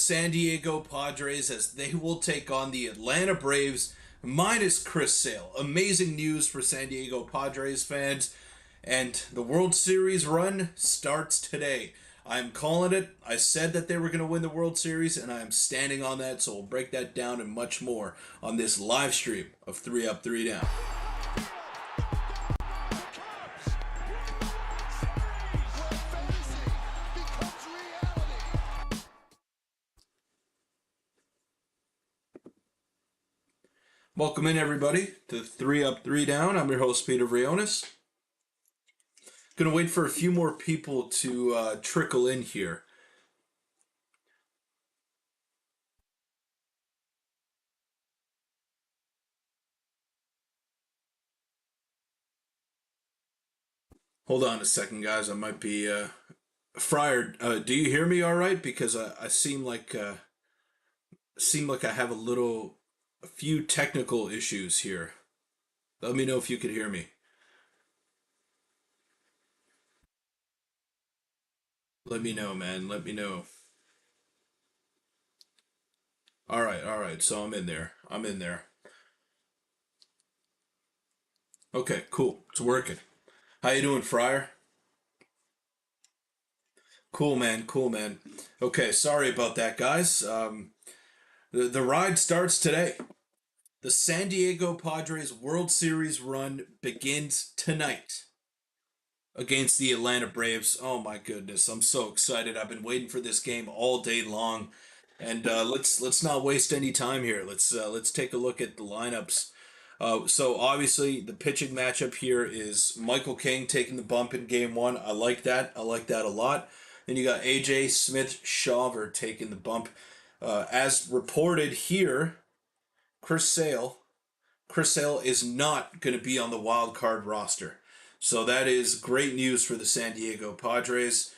San Diego Padres as they will take on the Atlanta Braves minus Chris Sale. Amazing news for San Diego Padres fans, and the World Series run starts today. I'm calling it. I said that they were going to win the World Series, and I am standing on that, so we'll break that down and much more on this live stream of 3 Up, 3 Down. Welcome in, everybody, to 3 Up, 3 Down. I'm your host, Peter Vryonis. Gonna wait for a few more people to trickle in here. Hold on a second, guys. I might be Friar. Do you hear me all right? Because I seem like I have a few technical issues here. Let me know if you could hear me. Let me know, man. Let me know. All right, all right. So I'm in there. I'm in there. Okay, cool. It's working. How you doing, Friar? Cool, man. Cool, man. Okay, sorry about that, guys. The ride starts today. The San Diego Padres World Series run begins tonight against the Atlanta Braves. Oh my goodness, I'm so excited. I've been waiting for this game all day long. And let's not waste any time here. Let's take a look at the lineups. So obviously the pitching matchup here is Michael King taking the bump in game one. I like that. I like that a lot. Then you got AJ Smith Shawver taking the bump. As reported here, Chris Sale Chris Sale is not going to be on the wild card roster. So that is great news for the San Diego Padres.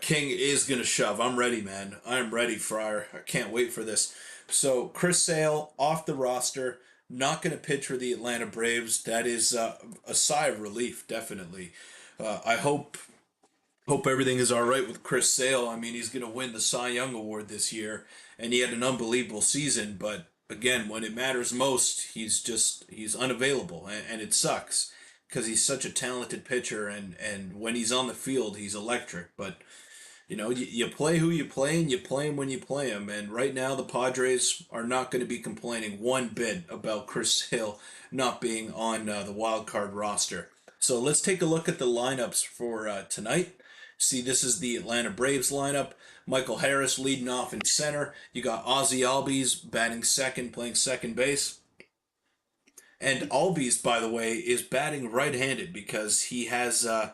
King is going to shove. I'm ready, man. I'm ready, Friar. I can't wait for this. So Chris Sale off the roster, not going to pitch for the Atlanta Braves. That is a sigh of relief, definitely. I hope everything is all right with Chris Sale. I mean, he's going to win the Cy Young Award this year, and he had an unbelievable season. But again, when it matters most, he's unavailable, and it sucks because he's such a talented pitcher, and when he's on the field, he's electric. But you play who you play, and you play him when you play him. And right now, the Padres are not going to be complaining one bit about Chris Sale not being on the wild card roster. So let's take a look at the lineups for tonight. See, this is the Atlanta Braves lineup. Michael Harris leading off in center. You got Ozzy Albies batting second, playing second base. And Albies, by the way, is batting right-handed because he has a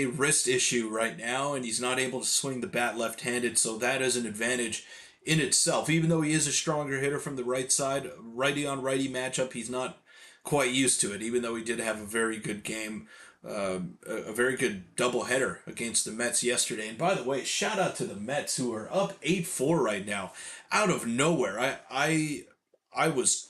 wrist issue right now, and he's not able to swing the bat left-handed, so that is an advantage in itself. Even though he is a stronger hitter from the right side, righty on righty matchup, he's not quite used to it. Even though he did have a very good game, a very good doubleheader against the Mets yesterday. And by the way, shout out to the Mets who are up 8-4 right now, out of nowhere. I was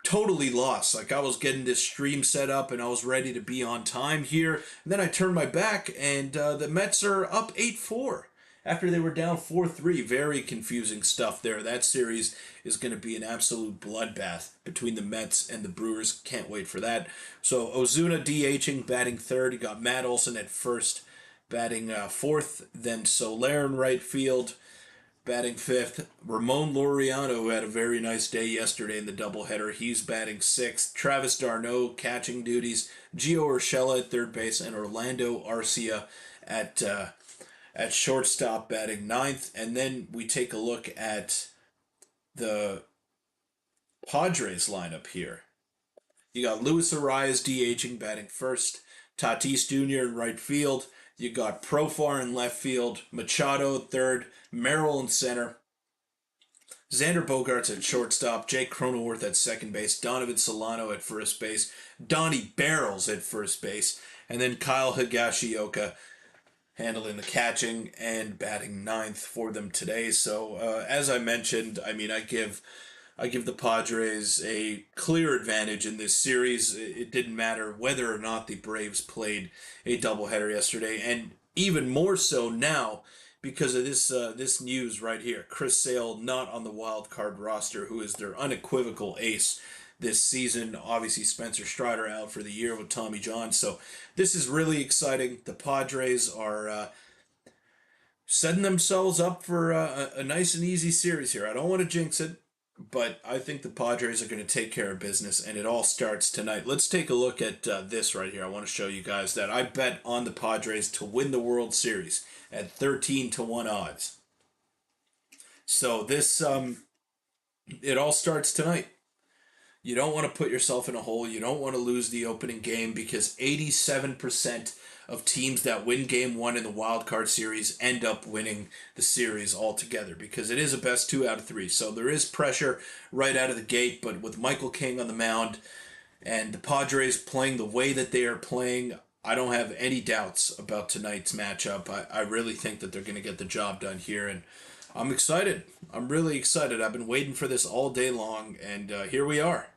totally lost. Like I was getting this stream set up and I was ready to be on time here. And then I turned my back and the Mets are up 8-4 after they were down 4-3. Very confusing stuff there. That series is going to be an absolute bloodbath between the Mets and the Brewers. Can't wait for that. So Ozuna DHing, batting third. You got Matt Olson at first, batting fourth. Then Soler in right field, batting fifth. Ramon Laureano, who had a very nice day yesterday in the doubleheader, he's batting sixth. Travis d'Arnaud catching duties. Gio Urshela at third base, and Orlando Arcia at shortstop batting ninth. And then we take a look at the Padres lineup here. You got Luis Arias DHing, batting first. Tatis Jr. in right field. You got Profar in left field, Machado third, Merrill in center, Xander Bogaerts at shortstop, Jake Cronenworth at second base, Donovan Solano at first base, Donnie Barrels at first base, and then Kyle Higashioka handling the catching and batting ninth for them today. So as I mentioned, I mean, I give the Padres a clear advantage in this series. It didn't matter whether or not the Braves played a doubleheader yesterday, and even more so now because of this news right here. Chris Sale not on the wild card roster, who is their unequivocal ace this season. Obviously, Spencer Strider out for the year with Tommy John. So this is really exciting. The Padres are setting themselves up for a nice and easy series here. I don't want to jinx it, but I think the Padres are going to take care of business, and it all starts tonight. Let's take a look at this right here. I want to show you guys that I bet on the Padres to win the World Series at 13 to 1 odds. So it all starts tonight. You don't want to put yourself in a hole. You don't want to lose the opening game because 87% of teams that win game one in the wild card series end up winning the series altogether because it is a best 2 out of 3. So there is pressure right out of the gate, but with Michael King on the mound and the Padres playing the way that they are playing, I don't have any doubts about tonight's matchup. I really think that they're going to get the job done here, and I'm excited. I'm really excited. I've been waiting for this all day long, and here we are.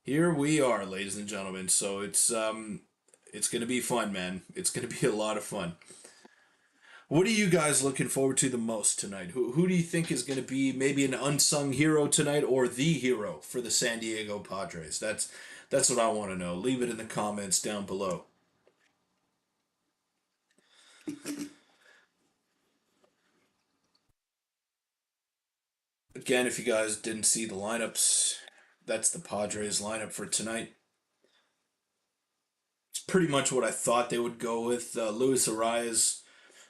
Here we are, ladies and gentlemen. So it's gonna be fun, man. It's gonna be a lot of fun. What are you guys looking forward to the most tonight? Who do you think is gonna be maybe an unsung hero tonight or the hero for the San Diego Padres? That's what I want to know. Leave it in the comments down below. Again, if you guys didn't see the lineups, that's the Padres lineup for tonight. It's pretty much what I thought they would go with. Luis Arias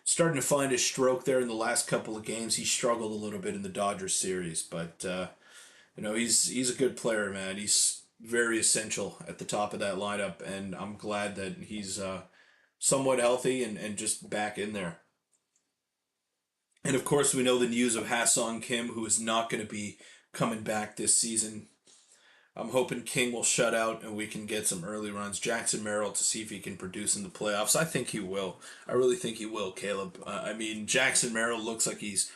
starting to find his stroke there in the last couple of games. He struggled a little bit in the Dodgers series, but he's a good player, man. He's very essential at the top of that lineup, and I'm glad that he's somewhat healthy and just back in there. And of course, we know the news of Ha-Sung Kim, who is not going to be coming back this season. I'm hoping King will shut out and we can get some early runs. Jackson Merrill to see if he can produce in the playoffs. I think he will. I really think he will, Caleb. I mean, Jackson Merrill looks like he's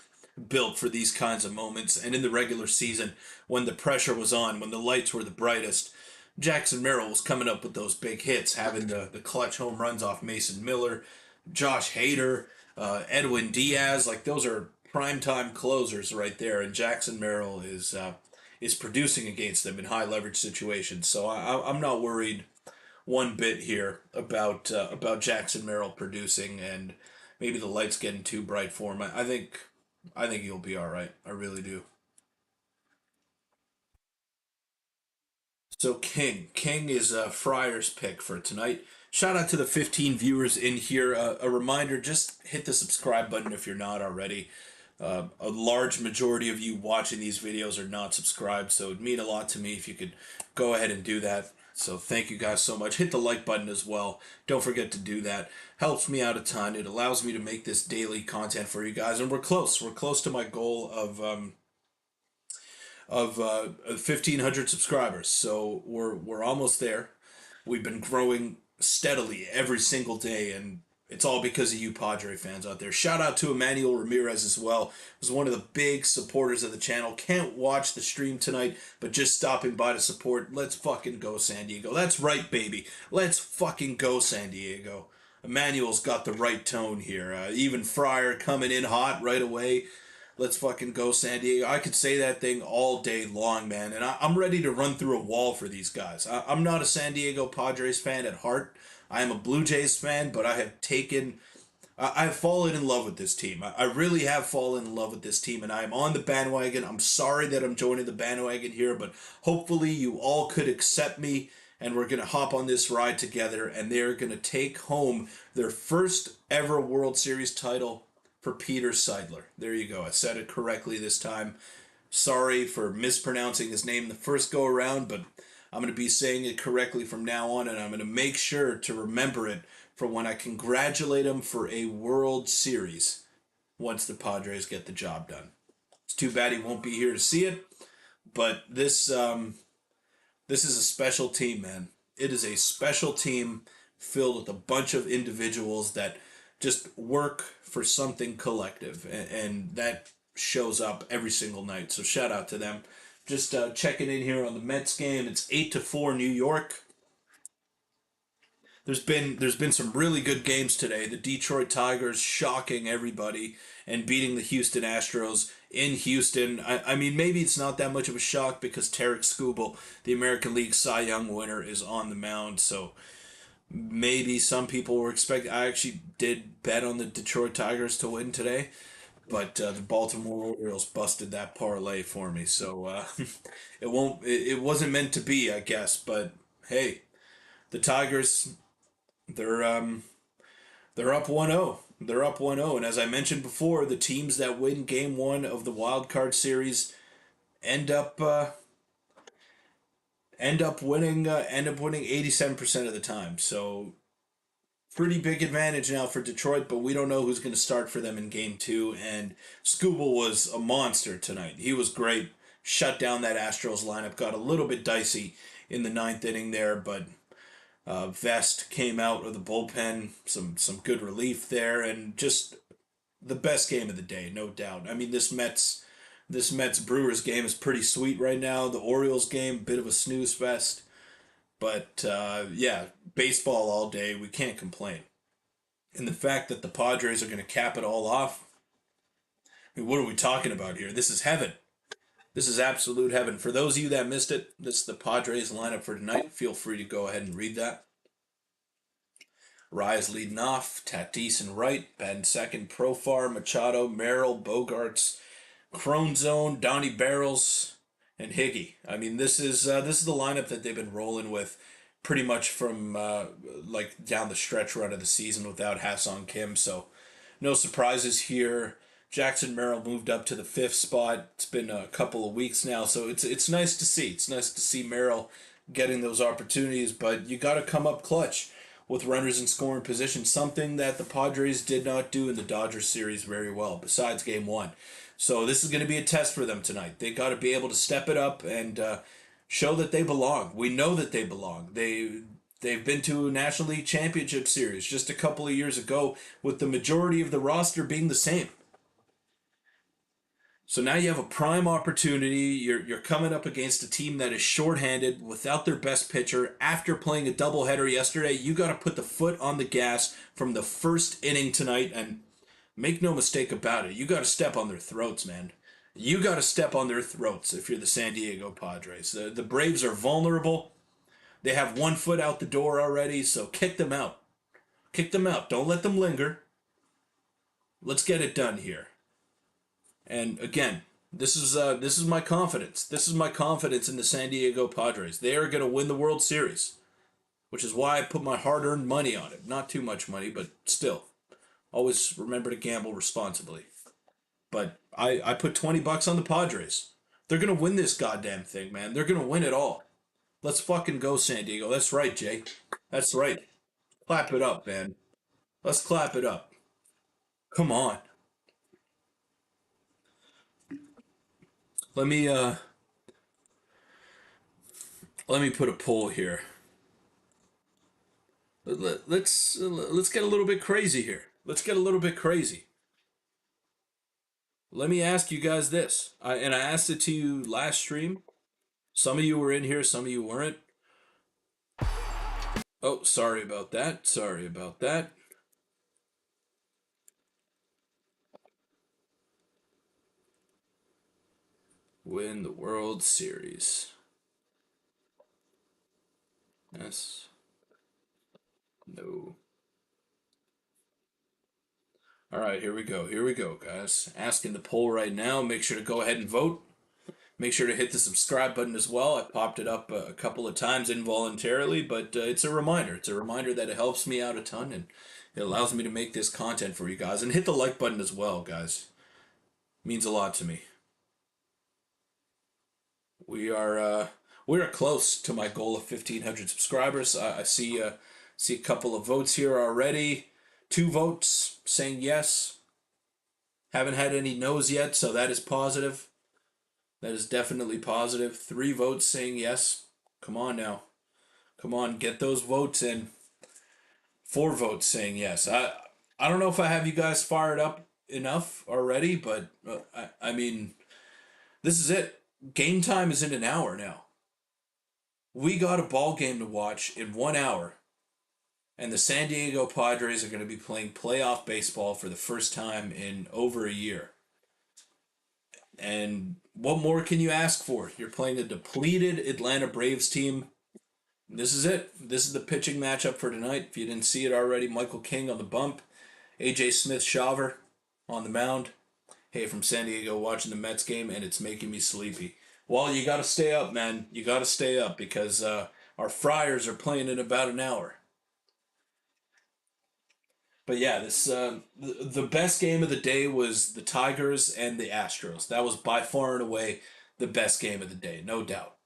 built for these kinds of moments. And in the regular season, when the pressure was on, when the lights were the brightest, Jackson Merrill was coming up with those big hits, having the clutch home runs off Mason Miller, Josh Hader, Edwin Diaz. Like, those are primetime closers right there. And Jackson Merrill is producing against them in high leverage situations. So I'm not worried one bit here about Jackson Merrill producing and maybe the lights getting too bright for him. I think he'll be all right. I really do. So King is Fryer's pick for tonight. Shout out to the 15 viewers in here. A reminder: just hit the subscribe button if you're not already. A large majority of you watching these videos are not subscribed, so it'd mean a lot to me if you could go ahead and do that. So thank you guys so much. Hit the like button as well. Don't forget to do that. Helps me out a ton. It allows me to make this daily content for you guys, and we're close. We're close to my goal of 1,500 subscribers. So we're almost there. We've been growing steadily every single day, and it's all because of you Padre fans out there. Shout out to Emmanuel Ramirez as well. He was one of the big supporters of the channel. Can't watch the stream tonight, but just stopping by to support. Let's fucking go San Diego. That's right, baby. Let's fucking go San Diego. Emmanuel's got the right tone here. Even Fryer coming in hot right away. Let's fucking go San Diego. I could say that thing all day long, man. And I'm ready to run through a wall for these guys. I'm not a San Diego Padres fan at heart. I am a Blue Jays fan, but I've fallen in love with this team. I really have fallen in love with this team, and I am on the bandwagon. I'm sorry that I'm joining the bandwagon here, but hopefully you all could accept me, and we're going to hop on this ride together, and they're going to take home their first ever World Series title for Peter Seidler. There you go. I said it correctly this time. Sorry for mispronouncing his name the first go around, but I'm going to be saying it correctly from now on, and I'm going to make sure to remember it for when I congratulate him for a World Series once the Padres get the job done. It's too bad he won't be here to see it, but this is a special team, man. It is a special team filled with a bunch of individuals that just work for something collective, and that shows up every single night. So shout out to them. Just checking in here on the Mets game. It's 8-4 New York. there's been some really good games today. The Detroit Tigers shocking everybody and beating the Houston Astros in Houston. I mean, maybe it's not that much of a shock because Tarek Skubal, the American League Cy Young winner, is on the mound. So maybe some people were expecting. I actually did bet on the Detroit Tigers to win today, but the Baltimore Orioles busted that parlay for me. So it wasn't meant to be, I guess. But hey, the Tigers, they're they're up 1-0. They're up 1-0, and as I mentioned before, the teams that win game 1 of the wild card series end up end up winning 87% of the time. So pretty big advantage now for Detroit, but we don't know who's going to start for them in game 2, and Skubal was a monster tonight. He was great. Shut down that Astros lineup, got a little bit dicey in the ninth inning there, but Vest came out of the bullpen, some good relief there, and just the best game of the day, no doubt. I mean, this Mets Brewers game is pretty sweet right now. The Orioles game, bit of a snooze fest, but yeah, baseball all day. We can't complain. And the fact that the Padres are going to cap it all off. I mean, what are we talking about here? This is heaven. This is absolute heaven. For those of you that missed it, this is the Padres lineup for tonight. Feel free to go ahead and read that. Rise leading off, Tatis in right, Ben second, Profar, Machado, Merrill, Bogarts, Cronzone, Donnie Barrels, and Higgy. I mean, this is the lineup that they've been rolling with pretty much from like down the stretch run of the season without Ha-Seong Kim. So no surprises here. Jackson Merrill moved up to the 5th spot. It's been a couple of weeks now, so it's nice to see. It's nice to see Merrill getting those opportunities, but you got to come up clutch with runners in scoring position, something that the Padres did not do in the Dodgers series very well, besides game 1. So this is going to be a test for them tonight. They got to be able to step it up and show that they belong. We know that they belong. They've been to a National League Championship Series just a couple of years ago with the majority of the roster being the same. So now you have a prime opportunity. You're coming up against a team that is shorthanded without their best pitcher. After playing a doubleheader yesterday, you got to put the foot on the gas from the first inning tonight, and make no mistake about it. You got to step on their throats, man. You got to step on their throats if you're the San Diego Padres. The Braves are vulnerable. They have one foot out the door already, so kick them out. Kick them out. Don't let them linger. Let's get it done here. And again, this is my confidence. This is my confidence in the San Diego Padres. They are going to win the World Series, which is why I put my hard-earned money on it. Not too much money, but still. Always remember to gamble responsibly. But I put $20 on the Padres. They're going to win this goddamn thing, man. They're going to win it all. Let's fucking go, San Diego. That's right, Jay. That's right. Clap it up, man. Let's clap it up. Come on. Let me uh let me put a poll here. Let's get a little bit crazy here. Let's get a little bit crazy. Let me ask you guys this. I asked it to you last stream. Some of you were in here, some of you weren't. Oh, sorry about that. Sorry about that. Win the World Series. Yes. No. All right, here we go. Here we go, guys. Asking the poll right now. Make sure to go ahead and vote. Make sure to hit the subscribe button as well. I popped it up a couple of times involuntarily, but it's a reminder. It's a reminder that it helps me out a ton and it allows me to make this content for you guys. And hit the like button as well, guys. It means a lot to me. We are close to my goal of 1,500 subscribers. I see a couple of votes here already. 2 votes saying yes. Haven't had any no's yet, so that is positive. That is definitely positive. 3 votes saying yes. Come on now. Come on, get those votes in. 4 votes saying yes. I don't know if I have you guys fired up enough already, but I mean, this is it. Game time is in an hour now. We got a ball game to watch in 1 hour. And the San Diego Padres are going to be playing playoff baseball for the first time in over a year. And what more can you ask for? You're playing a depleted Atlanta Braves team. This is it. This is the pitching matchup for tonight. If you didn't see it already, Michael King on the bump, AJ Smith Shaver on the mound. Hey, from San Diego watching the Mets game, and it's making me sleepy. Well, you got to stay up, man. You got to stay up because our Friars are playing in about an hour. But yeah, this the best game of the day was the Tigers and the Astros. That was by far and away the best game of the day, no doubt.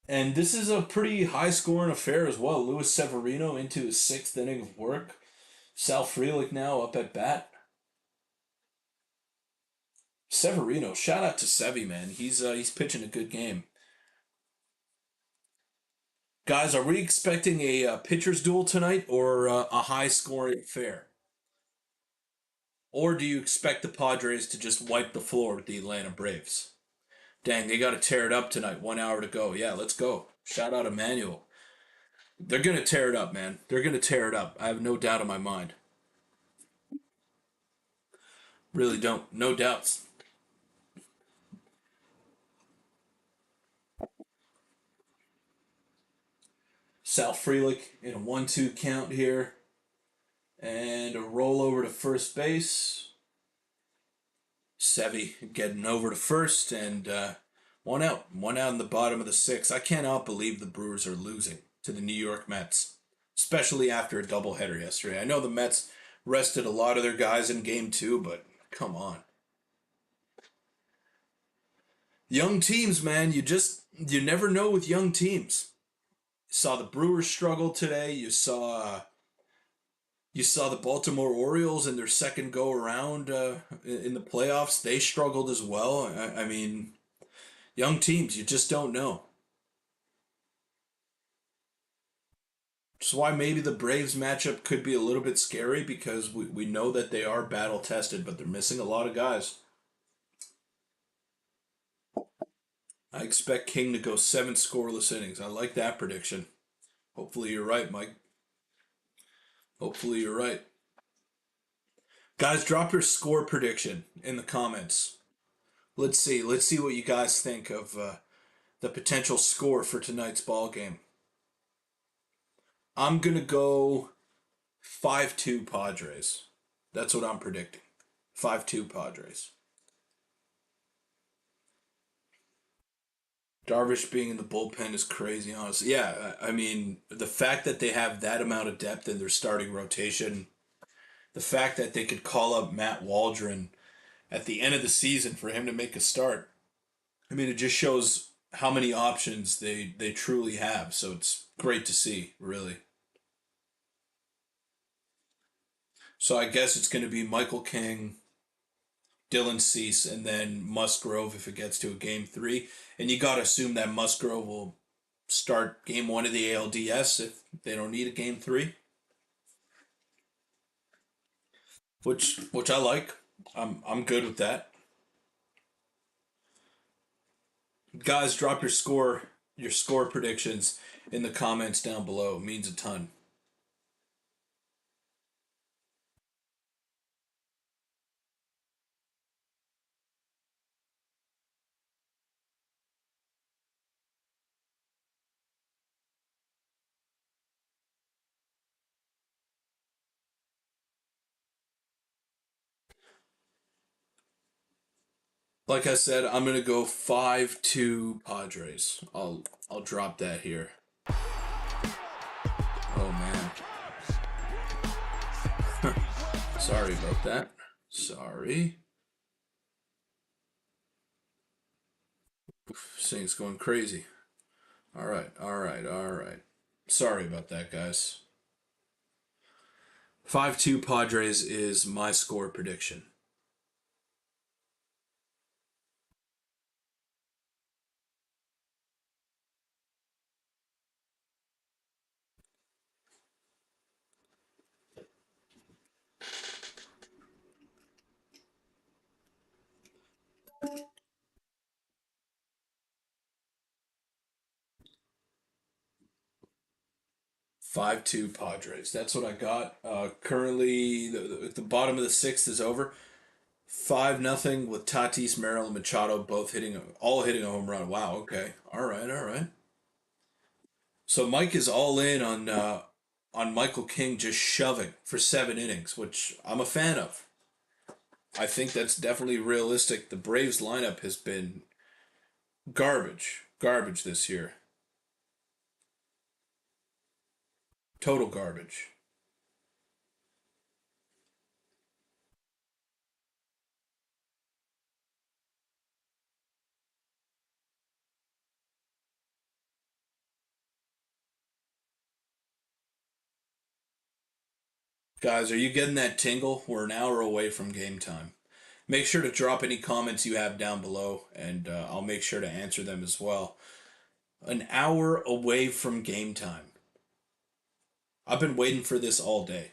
And this is a pretty high scoring affair as well. Luis Severino into his sixth inning of work. Sal Frelick now up at bat. Severino, shout out to Sevy, man. He's pitching a good game. Guys, are we expecting a pitcher's duel tonight or a high scoring affair? Or do you expect the Padres to just wipe the floor with the Atlanta Braves? Dang, they got to tear it up tonight. 1 hour to go. Yeah, let's go. Shout out Emmanuel. They're going to tear it up, man. They're going to tear it up. I have no doubt in my mind. Really don't. No doubts. Sal Frelick in a 1-2 count here. And a roll over to first base. Sevy getting over to first and one out. One out in the bottom of the sixth. I cannot believe the Brewers are losing to the New York Mets, especially after a doubleheader yesterday. I know the Mets rested a lot of their guys in game two, but come on. Young teams, man, you never know with young teams. You saw the Brewers struggle today. You saw the Baltimore Orioles in their second go around in the playoffs. They struggled as well. I mean, young teams, you just don't know. Which is why maybe the Braves matchup could be a little bit scary because we know that they are battle tested, but they're missing a lot of guys. I expect King to go seven scoreless innings. I like that prediction. Hopefully you're right, Mike. Hopefully you're right. Guys, drop your score prediction in the comments. Let's see. Let's see what you guys think of the potential score for tonight's ball game. I'm gonna go 5-2 Padres. That's what I'm predicting. 5-2 Padres. Darvish being in the bullpen is crazy, honestly. Yeah, I mean, the fact that they have that amount of depth in their starting rotation, the fact that they could call up Matt Waldron at the end of the season for him to make a start, I mean, it just shows how many options they truly have. So it's great to see, really. So I guess it's going to be Michael King, Dylan Cease, and then Musgrove if it gets to a game three. And you got to assume that Musgrove will start game one of the ALDS if they don't need a game three, which I like. I'm good with that. Guys, drop your score predictions in the comments down below. It means a ton. Like I said, I'm gonna go 5-2 Padres. I'll drop that here. Oh man, sorry about that. Sorry. This thing's going crazy. All right, all right, all right. Sorry about that, guys. 5-2 Padres is my score prediction. 5-2 Padres. That's what I got. Currently, the bottom of the sixth is over. 5-0 with Tatis, Merrill, and Machado both hitting a home run. Wow. Okay. All right. All right. So Mike is all in on Michael King just shoving for 7 innings, which I'm a fan of. I think that's definitely realistic. The Braves lineup has been garbage this year. Total garbage. Guys, are you getting that tingle? We're an hour away from game time. Make sure to drop any comments you have down below, and I'll make sure to answer them as well. An hour away from game time. I've been waiting for this all day.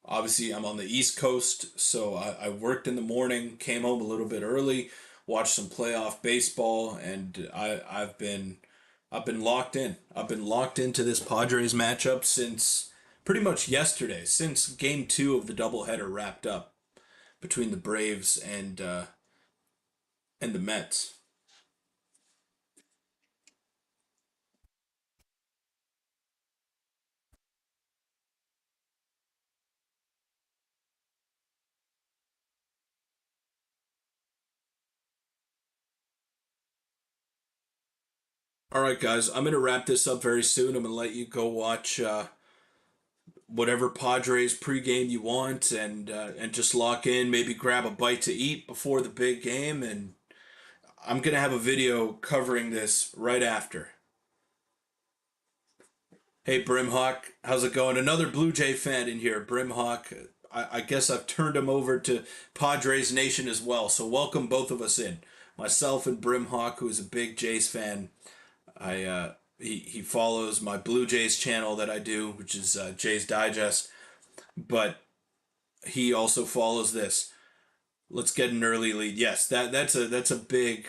Obviously, I'm on the East Coast, so I worked in the morning, came home a little bit early, watched some playoff baseball, and I've been locked in. I've been locked into this Padres matchup since pretty much yesterday, since Game Two of the doubleheader wrapped up between the Braves and the Mets. All right, guys, I'm gonna wrap this up very soon. I'm gonna let you go watch whatever Padres pregame you want, and just lock in. Maybe grab a bite to eat before the big game, and I'm gonna have a video covering this right after. Hey, Brimhawk, how's it going? Another Blue Jay fan in here, Brimhawk. I guess I've turned him over to Padres Nation as well. So welcome both of us in. Myself and Brimhawk, who is a big Jays fan. He follows my Blue Jays channel that I do, which is Jays Digest. But he also follows this. Let's get an early lead. Yes, that's a big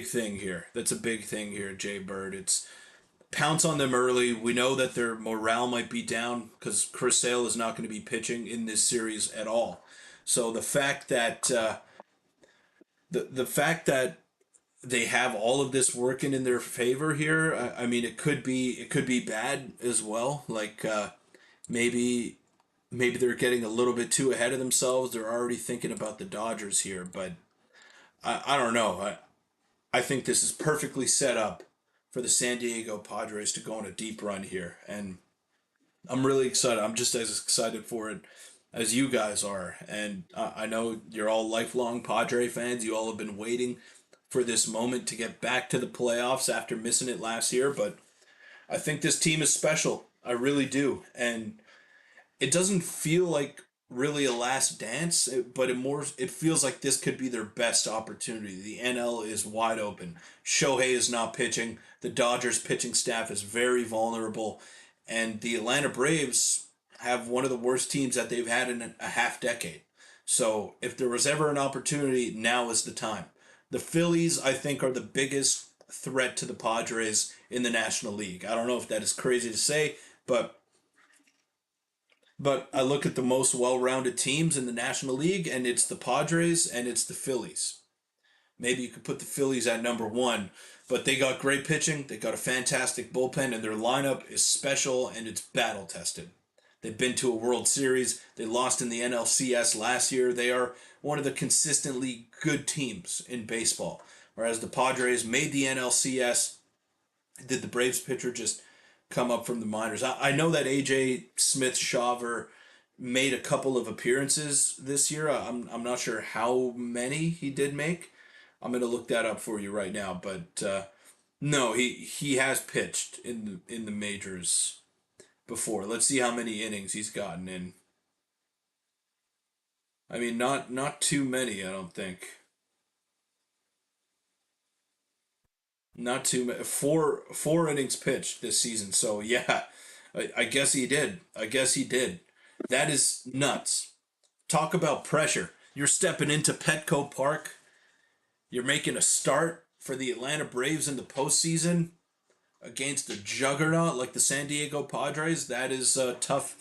thing here. That's a big thing here, Jay Bird. It's pounce on them early. We know that their morale might be down because Chris Sale is not going to be pitching in this series at all. So the fact that they have all of this working in their favor here, I mean, it could be bad as well. Like maybe maybe they're getting a little bit too ahead of themselves. They're already thinking about the Dodgers here, but I don't know. I think this is perfectly set up for the San Diego Padres to go on a deep run here, and I'm really excited. I'm just as excited for it as you guys are, and I know you're all lifelong Padre fans. You all have been waiting for this moment to get back to the playoffs after missing it last year, but I think this team is special. I really do, and it doesn't feel like really a last dance, but it feels like this could be their best opportunity. The NL is wide open. Shohei is not pitching. The Dodgers pitching staff is very vulnerable, and the Atlanta Braves have one of the worst teams that they've had in a half decade. So if there was ever an opportunity, now is the time. The Phillies, I think, are the biggest threat to the Padres in the National League. I don't know if that is crazy to say, but I look at the most well-rounded teams in the National League, and it's the Padres and it's the Phillies. Maybe you could put the Phillies at number one, but they got great pitching. They got a fantastic bullpen, and their lineup is special and it's battle tested. They've been to a World Series. They lost in the NLCS last year. They are one of the consistently good teams in baseball. Whereas the Padres made the NLCS. Did the Braves pitcher just come up from the minors? I know that AJ Smith Shawver made a couple of appearances this year. I'm not sure how many he did make. I'm gonna look that up for you right now. But no, he has pitched in the majors before. Let's see how many innings he's gotten in. I mean, not too many. I don't think. Not too many. Four innings pitched this season. So yeah, I guess he did. I guess he did. That is nuts. Talk about pressure. You're stepping into Petco Park. You're making a start for the Atlanta Braves in the postseason against a juggernaut like the San Diego Padres, that is a tough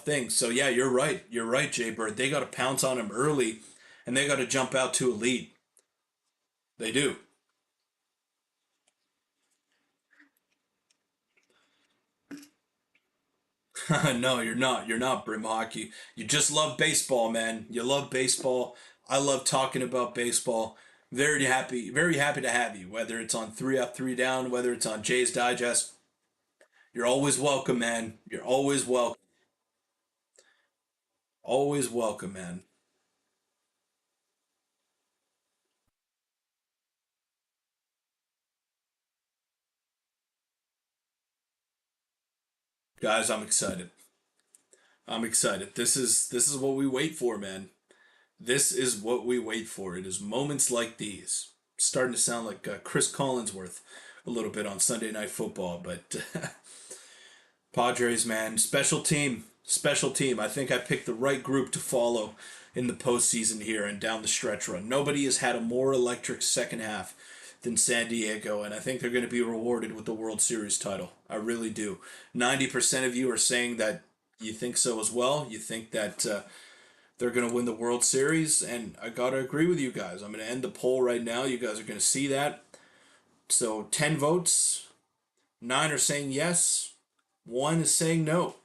thing. So yeah, you're right. You're right, Jay Bird. They got to pounce on him early, and they got to jump out to a lead. They do. No, you're not. You're not, Brim Hockey. You just love baseball, man. You love baseball. I love talking about baseball. Very happy to have you. Whether it's on Three Up, Three Down, whether it's on Jay's Digest, you're always welcome, man. You're always welcome. Always welcome, man. Guys, I'm excited. I'm excited. This is what we wait for, man. This is what we wait for. It is moments like these. Starting to sound like Chris Collinsworth a little bit on Sunday Night Football, but Padres, man, special team, special team. I think I picked the right group to follow in the postseason here and down the stretch run. Nobody has had a more electric second half than San Diego, and I think they're going to be rewarded with the World Series title. I really do. 90% of you are saying that you think so as well. You think that they're going to win the World Series, and I got to agree with you guys. I'm going to end the poll right now. You guys are going to see that. So 10 votes, 9 are saying yes, 1 is saying no.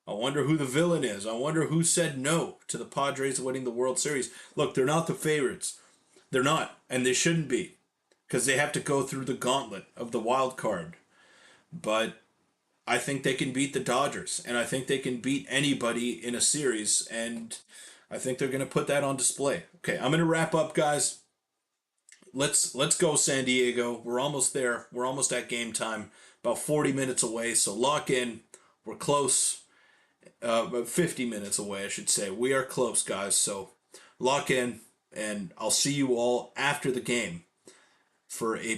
I wonder who the villain is. I wonder who said no to the Padres winning the World Series. Look, they're not the favorites. They're not, and they shouldn't be, because they have to go through the gauntlet of the wild card. But I think they can beat the Dodgers, and I think they can beat anybody in a series, and I think they're going to put that on display. Okay, I'm going to wrap up, guys. Let's go San Diego. We're almost there. We're almost at game time. About 40 minutes away, so lock in. We're close. About 50 minutes away, I should say. We are close, guys. So lock in, and I'll see you all after the game for a